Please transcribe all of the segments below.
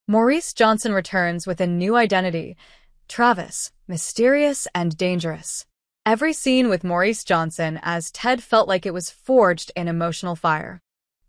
Maurice Johnson returns with a new identity, Travis, mysterious and dangerous. Every scene with Maurice Johnson as Ted felt like it was forged in emotional fire.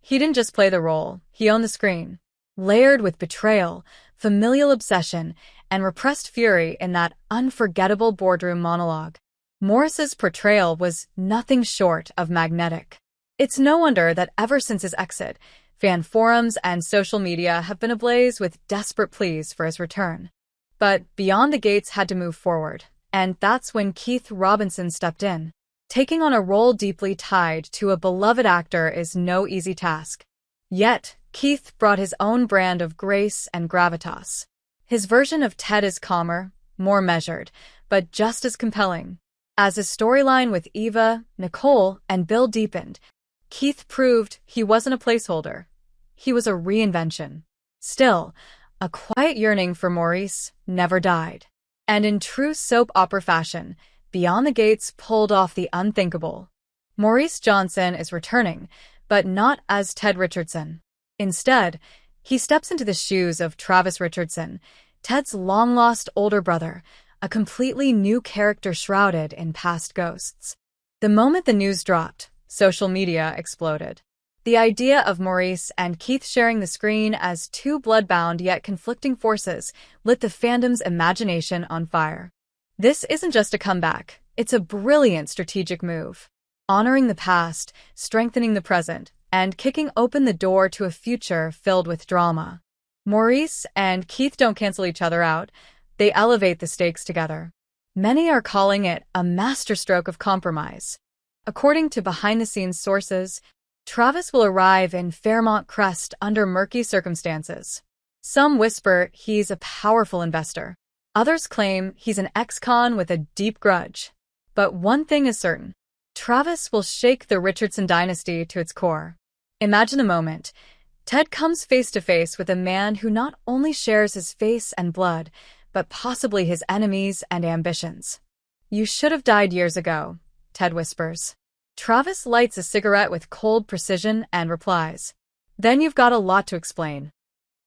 He didn't just play the role, he owned the screen. Layered with betrayal, familial obsession, and repressed fury in that unforgettable boardroom monologue. Morris's portrayal was nothing short of magnetic. It's no wonder that ever since his exit, fan forums and social media have been ablaze with desperate pleas for his return. But Beyond the Gates had to move forward, and that's when Keith Robinson stepped in. Taking on a role deeply tied to a beloved actor is no easy task. Yet, Keith brought his own brand of grace and gravitas. His version of Ted is calmer, more measured, but just as compelling. As his storyline with Eva, Nicole, and Bill deepened, Keith proved he wasn't a placeholder. He was a reinvention. Still, a quiet yearning for Maurice never died. And in true soap opera fashion, Beyond the Gates pulled off the unthinkable. Maurice Johnson is returning, but not as Ted Richardson. Instead, he steps into the shoes of Travis Richardson, Ted's long-lost older brother, a completely new character shrouded in past ghosts. The moment the news dropped, social media exploded. The idea of Maurice and Keith sharing the screen as two blood-bound yet conflicting forces lit the fandom's imagination on fire. This isn't just a comeback, it's a brilliant strategic move. Honoring the past, strengthening the present, and kicking open the door to a future filled with drama. Maurice and Keith don't cancel each other out, they elevate the stakes together. Many are calling it a masterstroke of compromise. According to behind-the-scenes sources, Travis will arrive in Fairmont Crest under murky circumstances. Some whisper he's a powerful investor. Others claim he's an ex-con with a deep grudge. But one thing is certain. Travis will shake the Richardson dynasty to its core. Imagine the moment. Ted comes face-to-face with a man who not only shares his face and blood, but possibly his enemies and ambitions. "You should have died years ago," Ted whispers. Travis lights a cigarette with cold precision and replies, "Then you've got a lot to explain."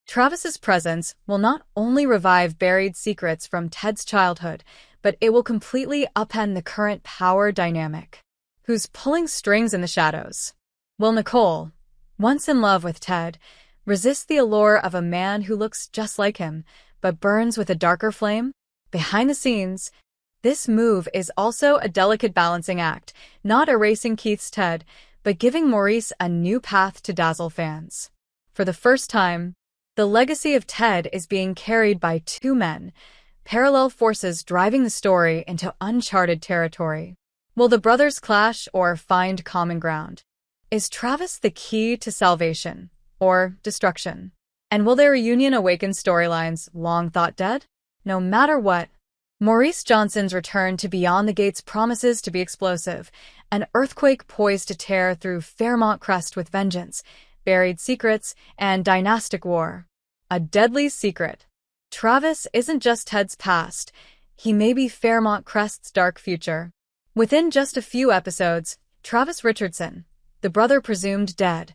Travis's presence will not only revive buried secrets from Ted's childhood, but it will completely upend the current power dynamic. Who's pulling strings in the shadows? Will Nicole, once in love with Ted, resist the allure of a man who looks just like him, but burns with a darker flame? Behind the scenes, this move is also a delicate balancing act, not erasing Keith's Ted, but giving Maurice a new path to dazzle fans. For the first time, the legacy of Ted is being carried by two men, parallel forces driving the story into uncharted territory. Will the brothers clash or find common ground? Is Travis the key to salvation or destruction? And will their reunion awaken storylines long thought dead? No matter what, Maurice Johnson's return to Beyond the Gates promises to be explosive, an earthquake poised to tear through Fairmont Crest with vengeance, buried secrets, and dynastic war. A deadly secret. Travis isn't just Ted's past, he may be Fairmont Crest's dark future. Within just a few episodes, Travis Richardson, the brother presumed dead,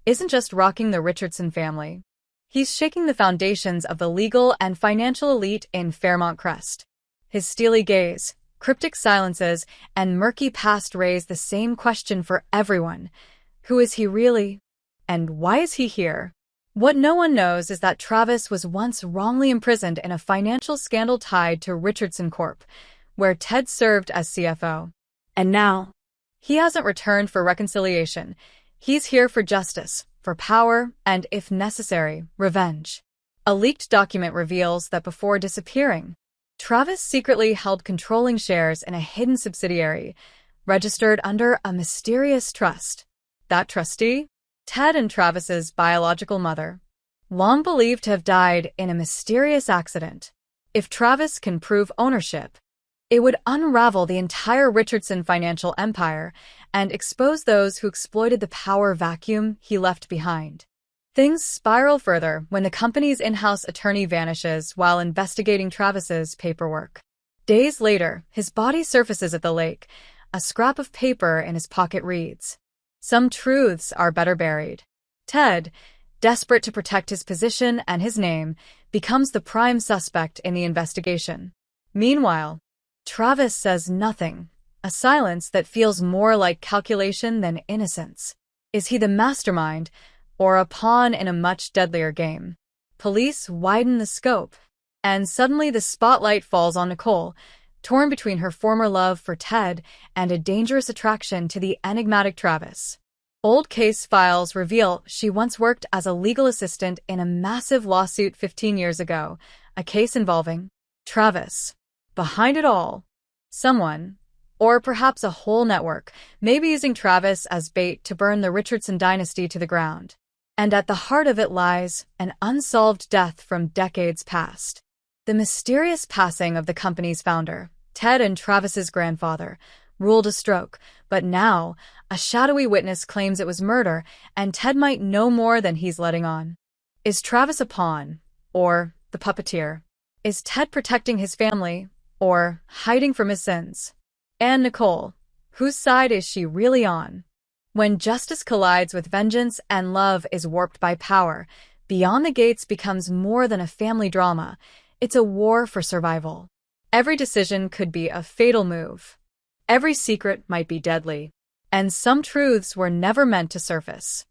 isn't just rocking the Richardson family. He's shaking the foundations of the legal and financial elite in Fairmont Crest. His steely gaze, cryptic silences, and murky past raise the same question for everyone. Who is he really? And why is he here? What no one knows is that Travis was once wrongly imprisoned in a financial scandal tied to Richardson Corp., where Ted served as CFO. And now, he hasn't returned for reconciliation. He's here for justice, for power, and, if necessary, revenge. A leaked document reveals that before disappearing, Travis secretly held controlling shares in a hidden subsidiary, registered under a mysterious trust. That trustee? Ted and Travis's biological mother, long believed to have died in a mysterious accident. If Travis can prove ownership, it would unravel the entire Richardson financial empire and expose those who exploited the power vacuum he left behind. Things spiral further when the company's in-house attorney vanishes while investigating Travis's paperwork. Days later, his body surfaces at the lake. A scrap of paper in his pocket reads, "Some truths are better buried." Ted, desperate to protect his position and his name, becomes the prime suspect in the investigation. Meanwhile, Travis says nothing, a silence that feels more like calculation than innocence. Is he the mastermind, or a pawn in a much deadlier game? Police widen the scope, and suddenly the spotlight falls on Nicole, torn between her former love for Ted and a dangerous attraction to the enigmatic Travis. Old case files reveal she once worked as a legal assistant in a massive lawsuit 15 years ago, a case involving Travis. Behind it all, someone, or perhaps a whole network, may be using Travis as bait to burn the Richardson dynasty to the ground. And at the heart of it lies an unsolved death from decades past. The mysterious passing of the company's founder, Ted and Travis's grandfather, ruled a stroke, but now a shadowy witness claims it was murder, and Ted might know more than he's letting on. Is Travis a pawn, or the puppeteer? Is Ted protecting his family, or hiding from his sins? And Nicole, whose side is she really on? When justice collides with vengeance and love is warped by power, Beyond the Gates becomes more than a family drama. It's a war for survival. Every decision could be a fatal move. Every secret might be deadly. And some truths were never meant to surface.